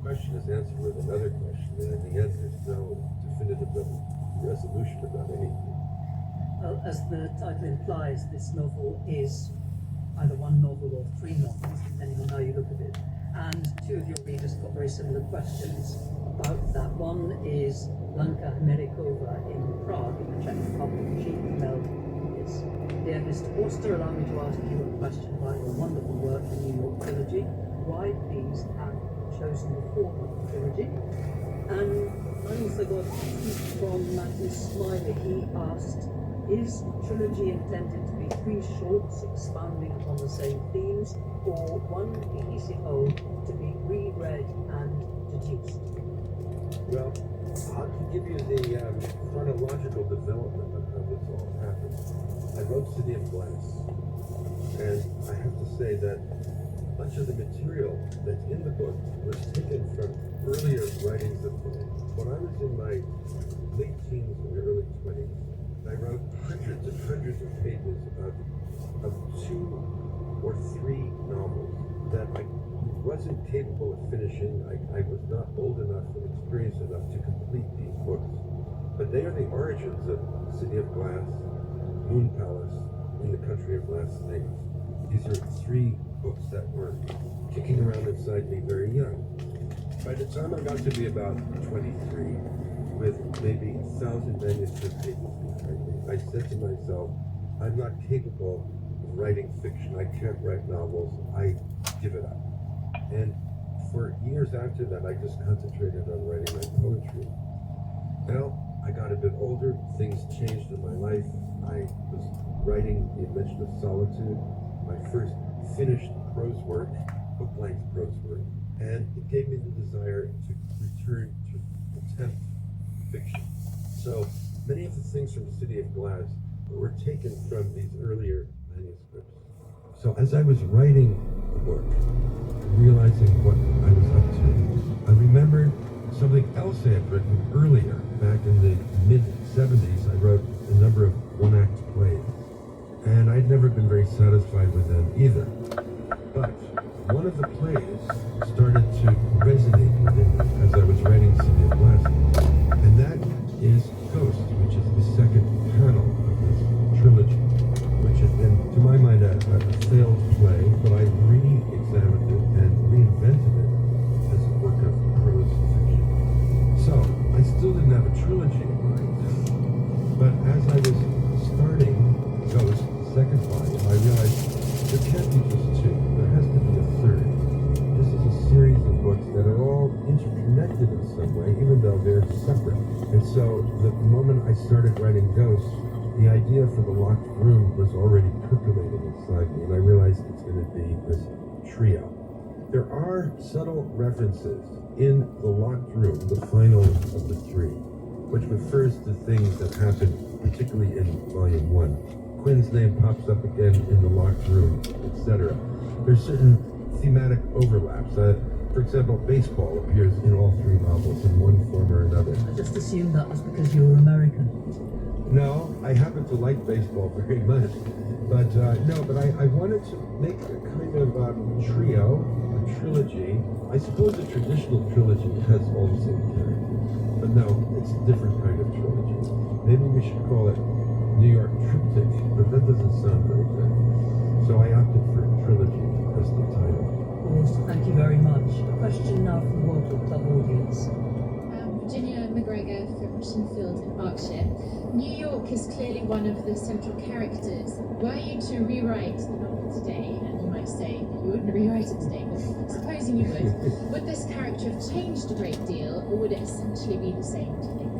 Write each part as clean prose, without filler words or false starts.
question is answered with another question, and in the end, there's no definitive resolution about anything. Well, as the title implies, this novel is either one novel or three novels, depending on how you look at it. And two of your readers got very similar questions about that. One is Blanka Hmerikova in Prague, in the Czech Republic. She emailed this. Dear Mr. Auster, allow me to ask you a question about your wonderful work, The New York Trilogy. Why, please, have you chosen the form of the trilogy? And I also got a tweet from Matthew Smiley. He asked, is the trilogy intended to be three shorts expounding upon the same themes, or one cohesive whole to be reread and deduced? Well, I'll give you the chronological development of how this all happened. I wrote City of Glass, and I have to say that much of the material that's in the book was taken from earlier writings of mine. When I was in my late teens and early 20s, I wrote hundreds and hundreds of pages of 2 or 3 novels that I wasn't capable of finishing. I was not old enough and experienced enough to complete these books. But they are the origins of City of Glass, Moon Palace, and The Country of Last Things. These are 3 books that were kicking around inside me very young. By the time I got to be about 23, with maybe 1,000 manuscript pages behind me, I said to myself, I'm not capable of writing fiction. I can't write novels. I give it up. And for years after that, I just concentrated on writing my poetry. Well, I got a bit older. Things changed in my life. I was writing The Invention of Solitude, my first finished prose work, book-length prose work, and it gave me the desire to return to attempt fiction. So many of the things from City of Glass were taken from these earlier manuscripts. So as I was writing the book, realizing what I was up to, I remembered something else I had written earlier. Back in the mid-70s, I wrote a number of one-act plays, and I'd never been very satisfied with them either. But one of the plays started to resonate within me as I was writing City of Glass, and that is Ghost, which is the second panel of this trilogy, which had been, to my mind, a failed play, but I re-examined it and reinvented it as a work of prose fiction. So, I still didn't have a trilogy in mind, but as I was starting Ghost, the second volume, I realized there can't be just 2. There has to be a third. This is a series of books that are all interconnected in some way, even though they're separate. And so the moment I started writing Ghost, the idea for the locked room was already percolating inside me, and I realized it's going to be this trio. There are subtle references in the locked room, the final of the 3, which refers to things that happened particularly in Volume 1. Quinn's name pops up again in the locked room, etc. There's certain thematic overlaps. For example, baseball appears in all 3 novels in one form or another. I just assumed that was because you were American. No, I happen to like baseball very much. But I wanted to make a kind of trio, a trilogy. I suppose a traditional trilogy has all the same characters. But no, it's a different kind of trilogy. Maybe we should call it New York Triptych, but that doesn't sound very good. So I opted for trilogy as the title. Well, thank you very much. A question now from the World Club audience. Virginia McGregor from Shinfield in Berkshire. New York is clearly one of the central characters. Were you to rewrite the novel today, and you might say that you wouldn't rewrite it today, but supposing you would this character have changed a great deal, or would it essentially be the same, do you think?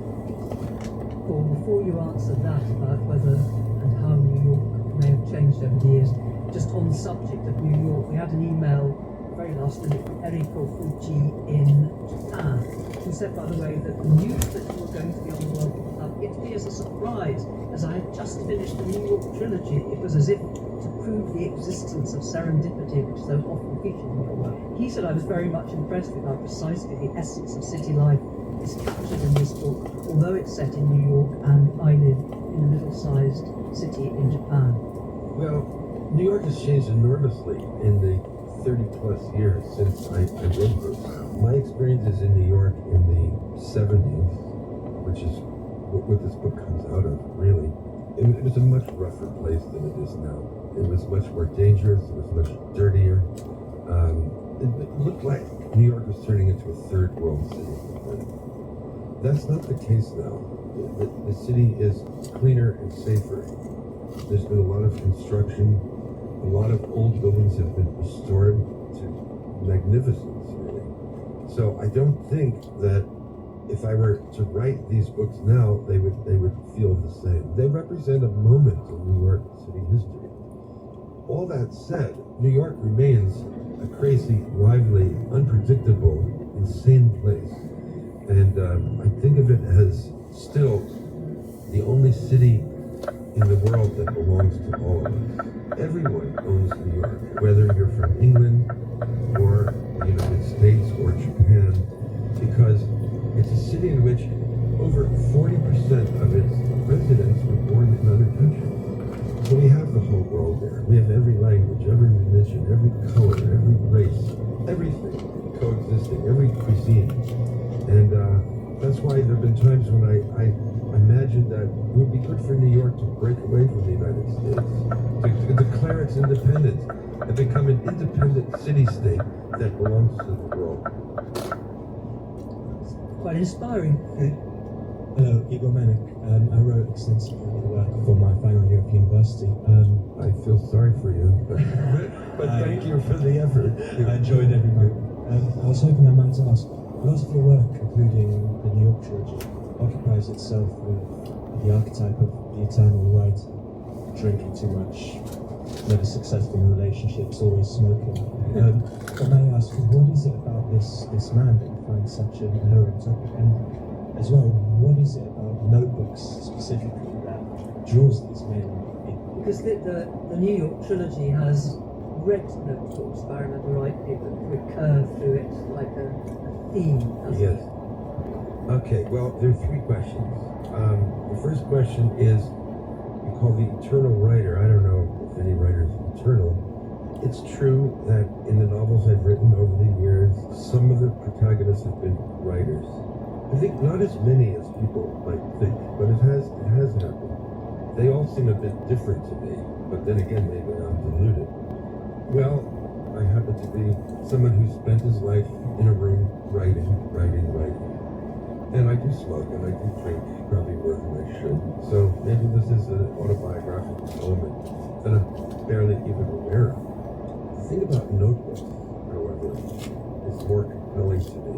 Well, before you answer that about whether and how New York may have changed over the years, just on the subject of New York, we had an email very last minute from Eriko Fuji in Japan, who said, by the way, that the news that you were going to be on the World Cup hit me as a surprise, as I had just finished the New York trilogy. It was as if to prove the existence of serendipity, which so often featured in your work. He said, I was very much impressed with how precisely the essence of city life is captured in this book, although it's set in New York and I live in a middle-sized city in Japan. Well, New York has changed enormously in the 30 plus years since I wrote this. My experiences in New York in the 70s, which is what this book comes out of, really, it was a much rougher place than it is now. It was much more dangerous, it was much dirtier. It looked like New York was turning into a third world city. That's not the case now. The city is cleaner and safer. There's been a lot of construction. A lot of old buildings have been restored to magnificence, really. So I don't think that if I were to write these books now, they would feel the same. They represent a moment in New York City history. All that said, New York remains a crazy, lively, unpredictable, insane place. And I think of it as still the only city in the world that belongs to all of us. Everyone owns New York, whether you're from England or the United States or Japan, because it's a city in which over 40% of its residents were born in other countries. So we have the whole world there. We have every language, every religion, every color, every race, everything coexisting, every cuisine. And that's why there have been times when I imagined that it would be good for New York to break away from the United States, to declare its independence and become an independent city-state that belongs to the world. Quite inspiring. Hello, Igor Menek. I wrote extensively work for my final year of university. I feel sorry for you, but thank you for the effort. I enjoyed every moment. I was hoping I might ask, a lot of your work, including the New York trilogy, occupies itself with the archetype of the eternal writer, drinking too much, never successful in relationships, always smoking. But may I ask, what is it about this man that you find such an inherent topic? And as well, what is it about notebooks specifically that draws these men in? Because the New York trilogy has red notebooks, if I remember rightly, that recur through it like a theme. Yes. Okay, well, there are three questions. The first question is, you call the eternal writer. I don't know if any writer is eternal. It's true that in the novels I've written over the years, some of the protagonists have been writers. I think not as many as people might think, but it has happened. They all seem a bit different to me, but then again, maybe I'm deluded. Well, I happen to be someone who spent his life in a room writing. And I do smoke and I do drink, probably more than I should. So maybe this is an autobiographical moment that I'm barely even aware of. The thing about notebooks, however, is more compelling to me.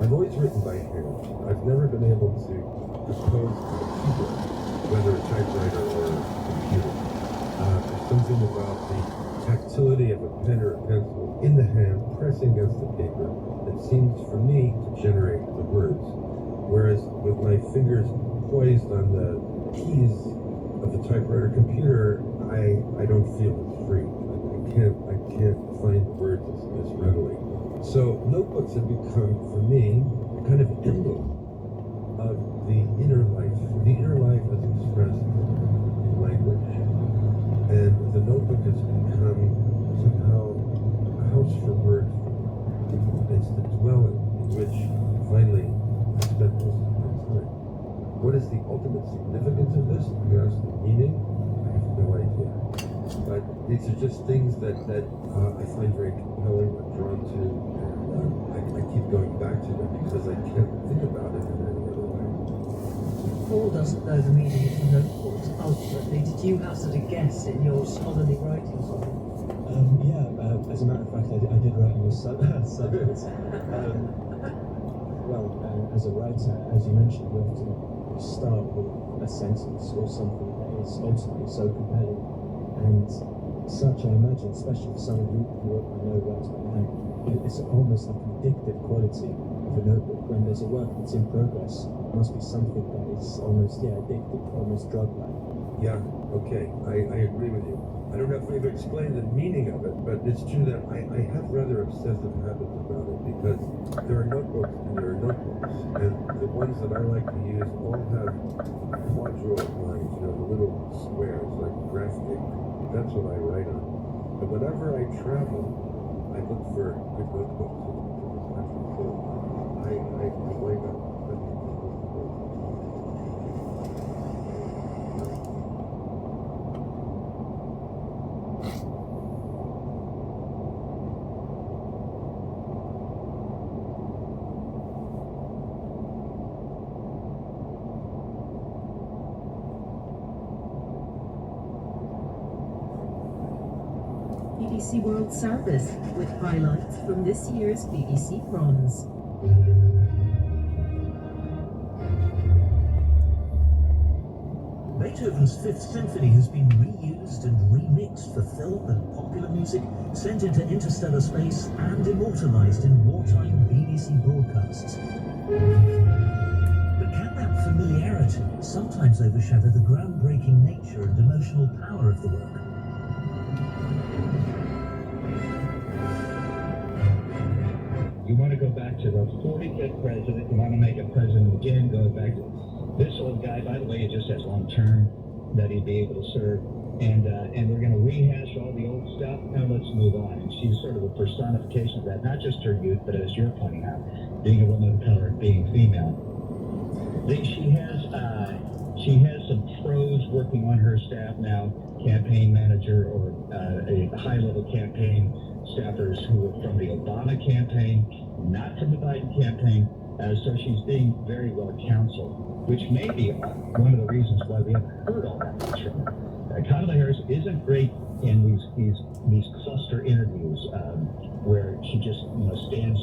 I've always written by hand. I've never been able to compose on a keyboard, whether a typewriter or a computer. There's something about the tactility of a pen or a pencil in the hand, pressing against the paper, that seems for me to generate the words. Whereas with my fingers poised on the keys of the typewriter computer, I don't feel as free. I can't find the words as readily. So notebooks have become, for me, a kind of emblem of the inner life as expressed in language. And the notebook has become somehow a house for words. It's the dwelling in which finally I spent most of my time. What is the ultimate significance of this? If you ask the meaning, I have no idea. But these are just things that I find very compelling, I'm drawn to, and I keep going back to them because I can't think about it in any other way. Paul doesn't know the meaning of the notebooks ultimately. Did you hazard a guess in your scholarly writings on it? As a matter of fact, I did write in the subject. As a writer, as you mentioned, you often start with a sentence or something that is ultimately so compelling. And such, I imagine, especially for someone who I know writes by hand, it's almost like an addictive quality of a notebook. When there's a work that's in progress, it must be something that is almost, addictive, almost drug-like. Yeah, okay, I agree with you. I don't know if we've explained the meaning of it, but it's true that I have rather obsessive habits about it because there are notebooks and there are notebooks. And the ones that I like to use all have quadruple lines, the little squares like graph paper. That's what I write on. But whenever I travel, I look for good notebooks in this country, so I wake up thinking about this book. BBC World Service with highlights from this year's BBC Proms. Beethoven's Fifth Symphony has been reused and remixed for film and popular music, sent into interstellar space and immortalized in wartime BBC broadcasts. But can that familiarity sometimes overshadow the groundbreaking nature and emotional power of the work? You want to go back to the 45th president, you want to make a president again, go back to this old guy, by the way, he just has long term that he'd be able to serve. And we're going to rehash all the old stuff. Now let's move on. And she's sort of a personification of that, not just her youth, but as you're pointing out, being a woman of color and being female. She has some pros working on her staff now, campaign manager or a high-level campaign staffers who are from the Obama campaign, not from the Biden campaign. So she's being very well counseled, which may be one of the reasons why we haven't heard all that much from her. Kamala Harris isn't great in these cluster interviews where she just stands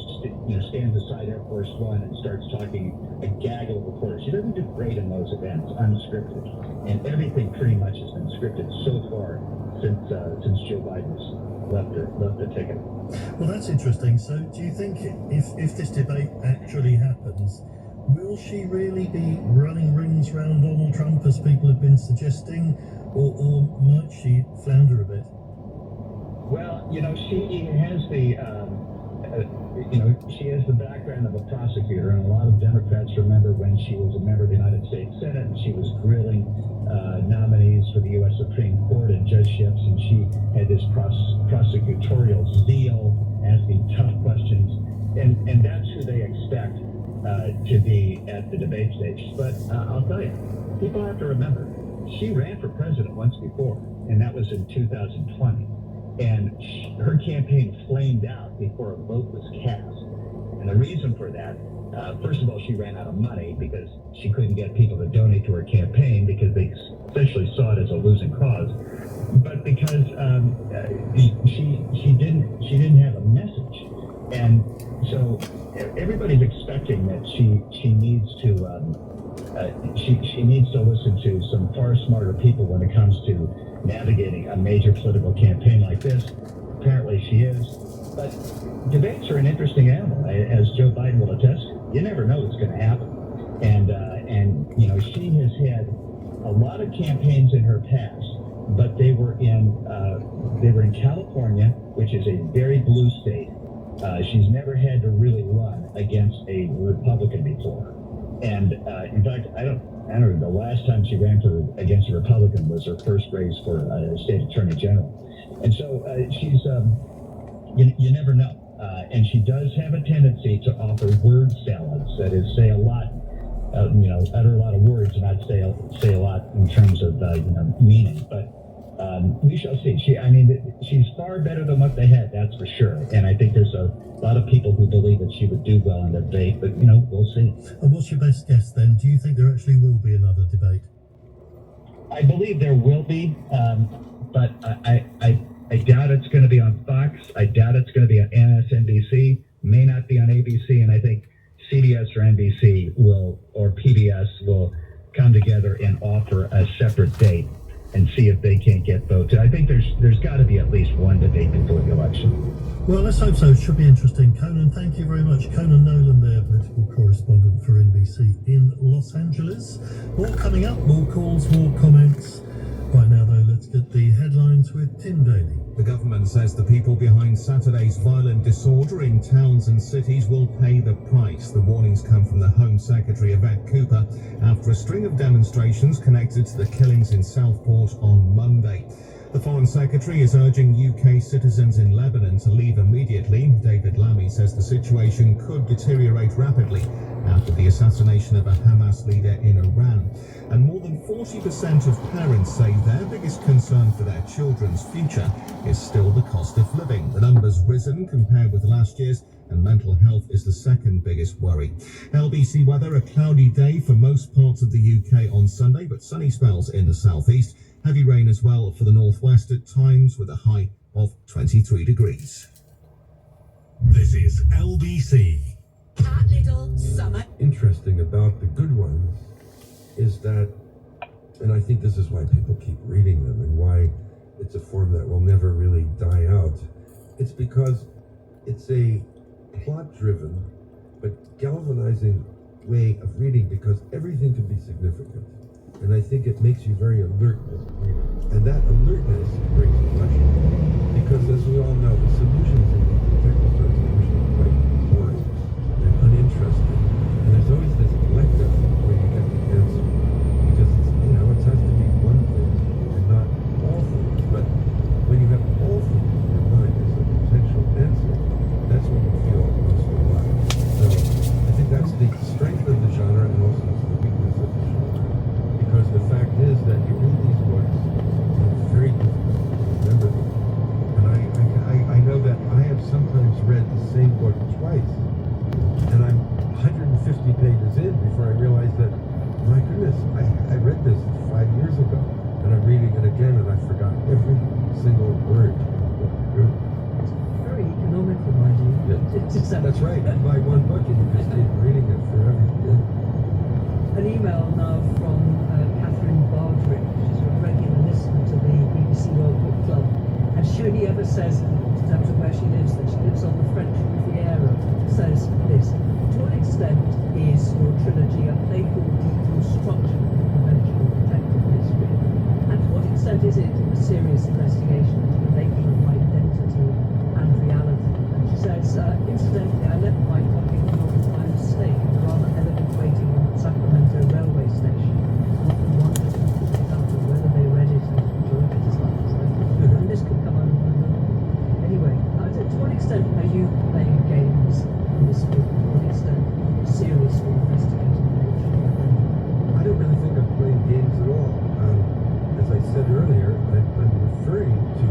beside Air Force One and starts talking a gaggle of reporters. She doesn't do great in those events, unscripted, and everything pretty much has been scripted so far since Joe Biden's left the ticket. Well, that's interesting. So, do you think if this debate actually happens, will she really be running rings around Donald Trump as people have been suggesting, or might she flounder a bit? Well, she has the background of a prosecutor, and a lot of Democrats remember when she was a member of the United States Senate and she was grilling nominees for the U.S. Supreme Court and judgeships, and she had this prosecutorial zeal, asking tough questions, and that's who they expect to be at the debate stage. But I'll tell you, people have to remember, she ran for president once before, and that was in 2020. And her campaign flamed out before a vote was cast. And the reason for that, first of all, she ran out of money because she couldn't get people to donate to her campaign because they essentially saw it as a losing cause. But because she didn't have a message. And so everybody's expecting that she needs to she needs to listen to some far smarter people when it comes to navigating a major political campaign like this. Apparently she is. But debates are an interesting animal, as Joe Biden will attest. You never know what's going to happen. And she has had a lot of campaigns in her past, but they were in California, which is a very blue state. She's never had to really run against a Republican before. And in fact, I don't know, the last time she ran against a Republican was her first race for state attorney general. And so she's, you never know. And she does have a tendency to offer word salads, that is, say a lot, utter a lot of words and not say a lot in terms of, meaning. But we shall see. She's far better than what they had, that's for sure. And I think there's a lot of people who believe that she would do well in the debate, but, we'll see. And what's your best guess then? Do you think there actually will be another debate? I believe there will be, but I doubt it's going to be on Fox. I doubt it's going to be on MSNBC, may not be on ABC, and I think CBS or NBC or PBS will come together and offer a separate date and see if they can't get votes. I think there's got to be at least one debate before the election. Well, let's hope so. It should be interesting. Conan, thank you very much. Conan Nolan there, political correspondent for NBC in Los Angeles. More coming up, more calls, more comments. Right now, though, let's get the headlines with Tim Daly. The government says the people behind Saturday's violent disorder in towns and cities will pay the price. The warnings come from the Home Secretary, Yvette Cooper, after a string of demonstrations connected to the killings in Southport on Monday. The Foreign Secretary is urging UK citizens in Lebanon to leave immediately. David Lammy says the situation could deteriorate rapidly after the assassination of a Hamas leader in Iran. And more than 40% of parents say their biggest concern for their children's future is still the cost of living. The number's risen compared with last year's, and mental health is the second biggest worry. LBC weather, a cloudy day for most parts of the UK on Sunday, but sunny spells in the southeast. Heavy rain as well for the northwest at times, with a high of 23 degrees. This is LBC. Cat Little Summer. Interesting about the good ones is that, and I think this is why people keep reading them and why it's a form that will never really die out. It's because it's a plot-driven but galvanizing way of reading, because everything can be significant. And I think it makes you very alert as a reader. And that alertness brings pleasure. Because as we all know, the solutions in the detective stories are usually quite boring and uninteresting. And there's always this elective where you get the answer. Because it's, it has to be one thing and not all things. But when you have all things in your mind as a potential answer, that's when you feel most alive. So I think that's the strength of the genre and also the weakness of the genre. Because the fact is that you read these books and it's very difficult to remember them. And I know that I have sometimes read the same book twice, and I'm 150 pages in before I realize that, my goodness, I read this 5 years ago, and I'm reading it again, and I forgot every single word. Very economical, mind you. Yeah. That's right. You buy one book and you just keep reading it forever. Yeah. An email now from Catherine Bardrick. She's a regular listener to the BBC World Book Club, and she only ever says, in terms of where she lives, that she lives on the French Riviera, says this: to what extent is your trilogy a playful deconstruction of conventional detective history? And to what extent is it a serious investigation into the nature of identity and reality? And she says, incidentally, I left my copy of Your by mistake in the rather elegant waiting room at Sacramento railway station. I often wondered who could pick up and whether they read it and enjoyed it as much as I did. And this could come out of my mouth. Anyway, to what extent are you playing games in this book? To what extent seriously investigating the nature of identity? I don't really think I'm playing games at all. As I said earlier, I'm referring to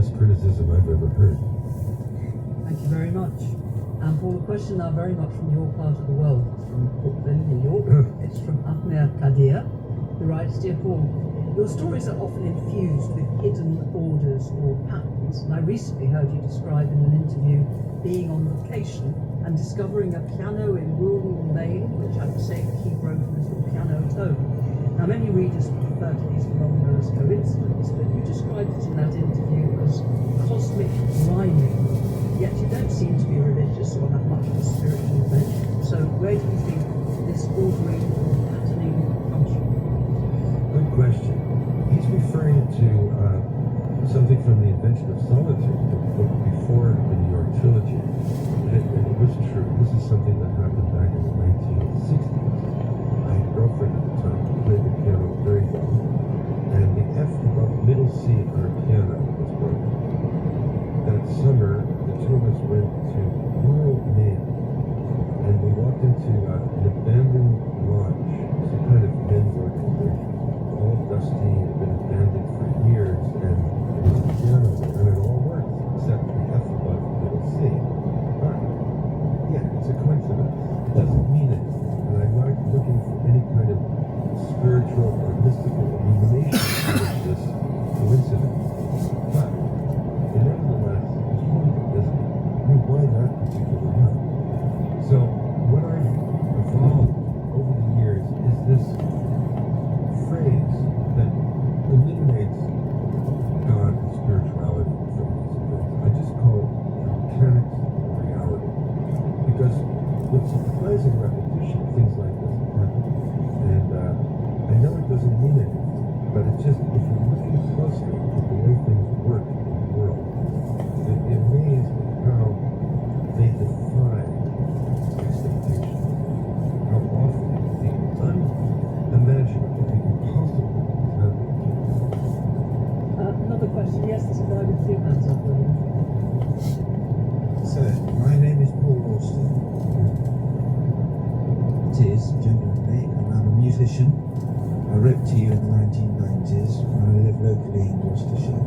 best criticism I've ever heard. Thank you very much. And for the question now very much from your part of the world, it's from Brooklyn, New York. It's from Ahmed Kadir, who writes, Dear Paul, your stories are often infused with hidden orders or patterns. And I recently heard you describe in an interview being on location and discovering a piano in rural Maine, which had the same key broken as your piano tone. Now, many readers would refer to these phenomena as coincidence, but you described it in that interview as cosmic rhyming. Yet you don't seem to be religious or have much of a spiritual bent. So where do you think this ordering or patterning comes from? Good question. He's referring to something from The Invention of Solitude, the book before the New York trilogy. And it was true. This is something that happened back in the 1960s. I had a girlfriend at the time who played the piano very well. And the F above middle C on her piano was broken. That summer, the two of us went to rural Maine. And we walked into an abandoned lodge. Some kind of men working there. All dusty, had been abandoned for years, and there was a piano there, and it all worked, except the F above middle C. But, yeah, it's a coincidence. It doesn't mean anything, and I'm not looking for any kind of spiritual or mystical illumination out of this coincidence. But, nevertheless, it's haunting, isn't it? I mean, why that particular one? So, what I've evolved over the years is this phrase that eliminates God and spirituality from these events. I just call it mechanics of reality. Because with surprising repetition, things like this happen. And I know it doesn't mean anything, but it's just, if you're looking closely at the way things work in the world, you'll be amazed at how they defy expectation. How often the unimaginable, the impossible is happening. Another question. Yes, this is I with two hands up. Sir, my name is Paul Ralston. It is, genuinely, and I'm a musician. I wrote to you in the 1990s when I live locally in Gloucestershire.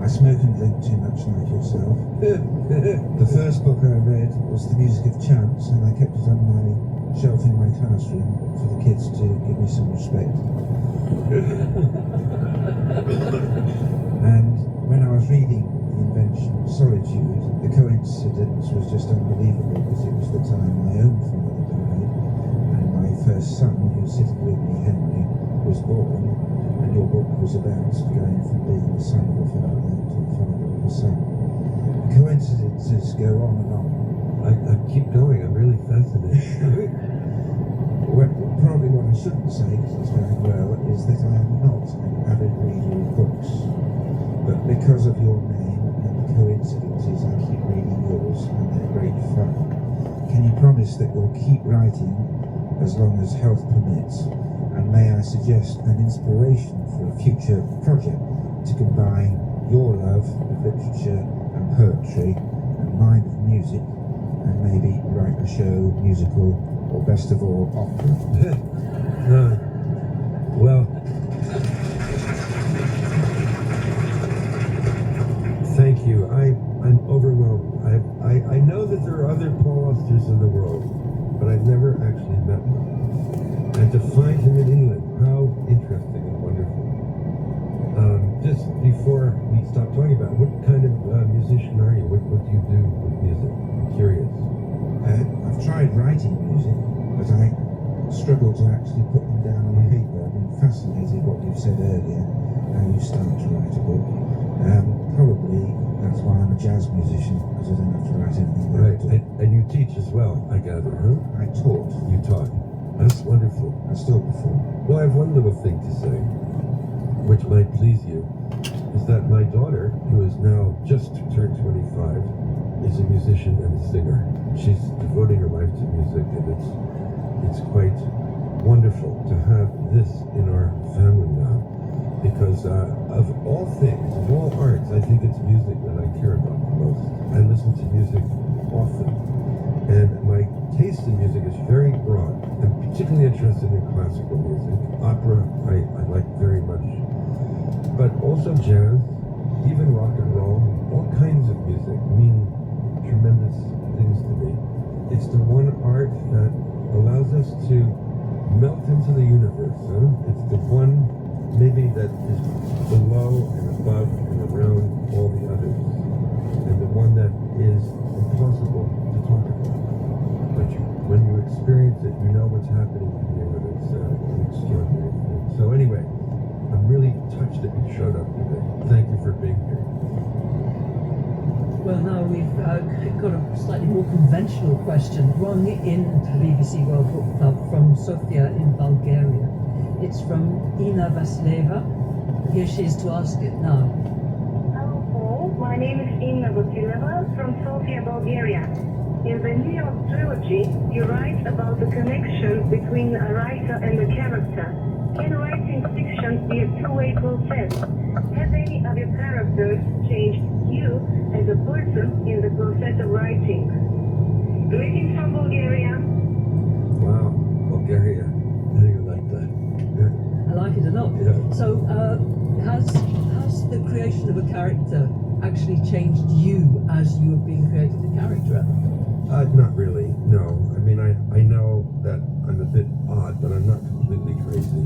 I smoke and drink too much like yourself. The first book I read was The Music of Chance, and I kept it on my shelf in my classroom for the kids to give me some respect. And when I was reading The Invention of Solitude, the coincidence was just unbelievable, because it was the time my own father died, and my first son, who's sitting with me, Henry, was born, and your book was about going from being the son of a father to the father of a son. The coincidences go on and on. I keep going, I'm really fascinated. Probably what I shouldn't say, because it's going well, is that I am not an avid reader of books. But because of your name and the coincidences, I keep reading yours, and they're great fun. Can you promise that you'll keep writing as long as health permits? And may I suggest an inspiration for a future project to combine your love of literature and poetry and mine of music, and maybe write a show, musical, or best of all, opera? Well, thank you. I'm overwhelmed. I know that there are other Paul Austers in the world, but I've never actually met one. And to find him in England, how interesting and wonderful. Just before we stop talking about it, what kind of musician are you? What do you do with music? I'm curious. I've tried writing music, but I struggle to actually put them down on paper. I've been fascinated what you've said earlier, how you start to write a book. Probably that's why I'm a jazz musician, because I don't have to write anything. Right, and you teach as well, I gather, huh? I taught. You taught. That's wonderful. I still perform. Well, I have one little thing to say, which might please you, is that my daughter, who is now just turned 25, is a musician and a singer. She's devoting her life to music, and it's quite wonderful to have this in our family now. Because of all things, of all arts, I think it's music that I care about the most. I listen to music often, and my taste in music is very broad. I'm particularly interested in classical music. Opera, I like very much. But also jazz, even rock and roll, It's the one art that allows us to melt into the universe. Huh? It's the one maybe that is below and above and around all the others. And the one that is impossible to talk about. But when you experience it, you know what's happening here, and it's an extraordinary thing. So anyway, I'm really touched that you showed up today. Thank you for being here. Well, now we've got a slightly more conventional question, one in the BBC World Book Club from Sofia in Bulgaria. It's from Ina Vasileva. Here she is to ask it now. Hello, Paul. My name is Inna Vasileva from Sofia, Bulgaria. In the New York trilogy, you write about the connection between a writer and a character. Can writing fiction be a two-way process? Have any of your characters changed you as a person in the process of writing? Greetings from Bulgaria. Wow, Bulgaria. How do you like that? I like it a lot. Yeah. So, has the creation of a character actually changed you as you have been creating the character? Not really, no. I mean, I know that I'm a bit odd, but I'm not completely crazy.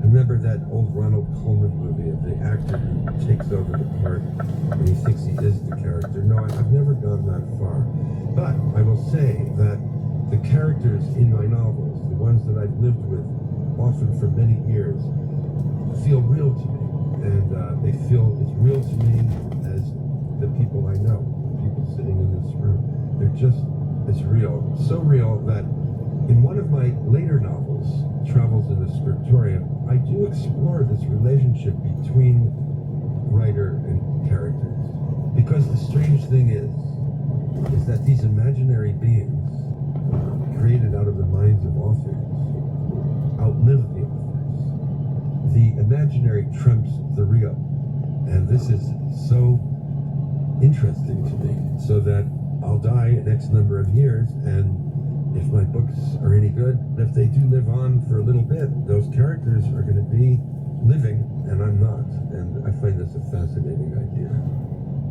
Remember that old Ronald Colman movie of the actor who takes over the part and he thinks he is the character? No, I've never gone that far. But I will say that the characters in my novels, the ones that I've lived with, often for many years, feel real to me. And they feel as real to me as the people I know, the people sitting in this room. They're just as real. So real that in one of my later novels, Travels in the Scriptorium, I do explore this relationship between writer and characters. Because the strange thing is that these imaginary beings created out of the minds of authors outlive the authors. The imaginary trumps the real. And this is so interesting to me, so that I'll die in X number of years, and if my books are any good, if they do live on for a little bit, those characters are going to be living, and I'm not. And I find this a fascinating idea.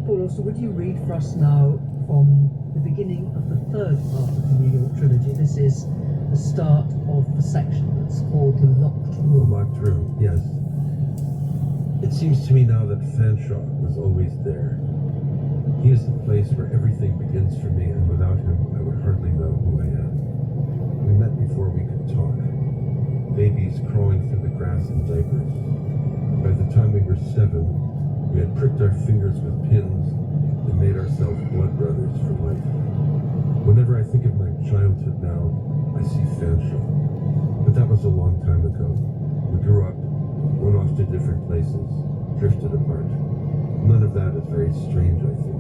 Paul, also, would you read for us now from the beginning of the third part of the New York trilogy? This is the start of the section that's called The Locked The Room. Locked Room, yes. It seems to me now that Fanshawe was always there. He is the place where everything begins for me, and without him, I would hardly know who I am. We met before we could talk. Babies crawling through the grass in diapers. By the time we were 7, we had pricked our fingers with pins and made ourselves blood brothers for life. Whenever I think of my childhood now, I see Fanshawe. But that was a long time ago. We grew up, went off to different places, drifted apart. None of that is very strange, I think.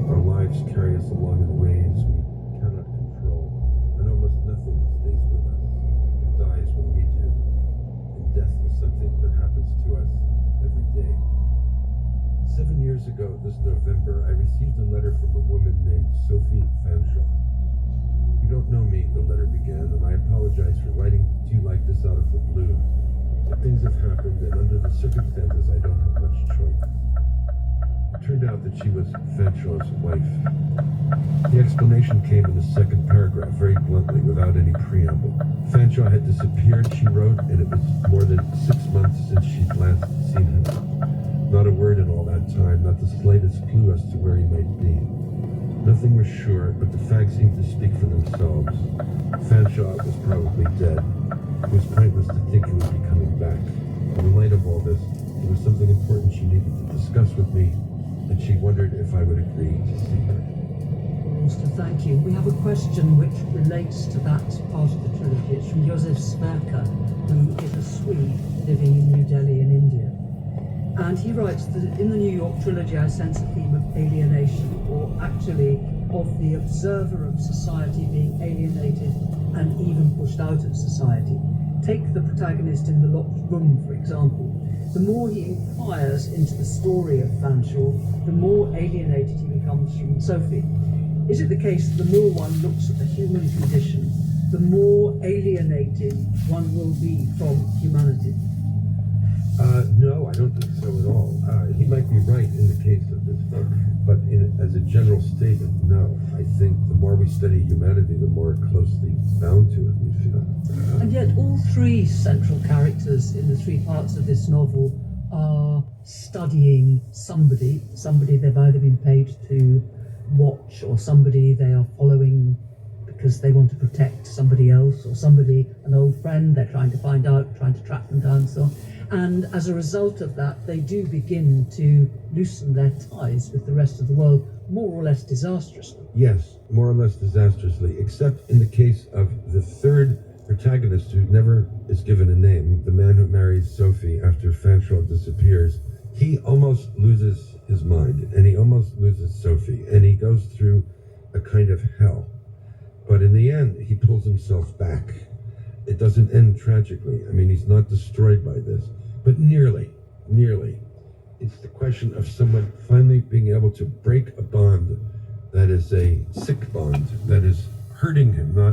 Our lives carry us along in ways we cannot control, and almost nothing stays with us. It dies when we do. And death is something that happens to us every day. 7 years ago this November, I received a letter from a woman named Sophie Fanshawe. You don't know me, the letter began, and I apologize for writing to you like this out of the blue. But things have happened, and under the circumstances, I don't have much choice. It turned out that she was Fanshawe's wife. The explanation came in the second paragraph, very bluntly, without any preamble. Fanshawe had disappeared, she wrote, and it was more than 6 months since she'd last seen him. Not a word in all that time, not the slightest clue as to where he might be. Nothing was sure, but the facts seemed to speak for themselves. Fanshawe was probably dead. It was pointless to think he would be coming back. In the light of all this, there was something important she needed to discuss with me, and she wondered if I would agree to see her. Mr. Thank you. We have a question which relates to that part of the trilogy. It's from Josef Sverker, who is a Swede living in New Delhi in India. And he writes that in the New York trilogy I sense a theme of alienation, or actually of the observer of society being alienated and even pushed out of society. Take the protagonist in The Locked Room, for example. The more he inquires into the story of Fanshawe, the more alienated he becomes from Sophie. Is it the case that the more one looks at the human condition, the more alienated one will be from humanity? No, I don't think so at all. He might be right in the case of this book, but as a general statement, no. I think the more we study humanity, the more closely bound to it we feel. And yet all three central characters in the three parts of this novel are studying somebody they've either been paid to watch, or somebody they are following because they want to protect somebody else, or somebody, an old friend, they're trying to find out, trying to track them down, and so on. And as a result of that, they do begin to loosen their ties with the rest of the world, more or less disastrously. Yes, more or less disastrously, except in the case of the third protagonist who never is given a name, the man who marries Sophie after Fanshawe disappears. He almost loses his mind, and he almost loses Sophie, and he goes through a kind of hell. But in the end, he pulls himself back. It doesn't end tragically. I mean, he's not destroyed by this, but nearly. It's the question of someone finally being able to break a bond that is a sick bond, that is hurting him, not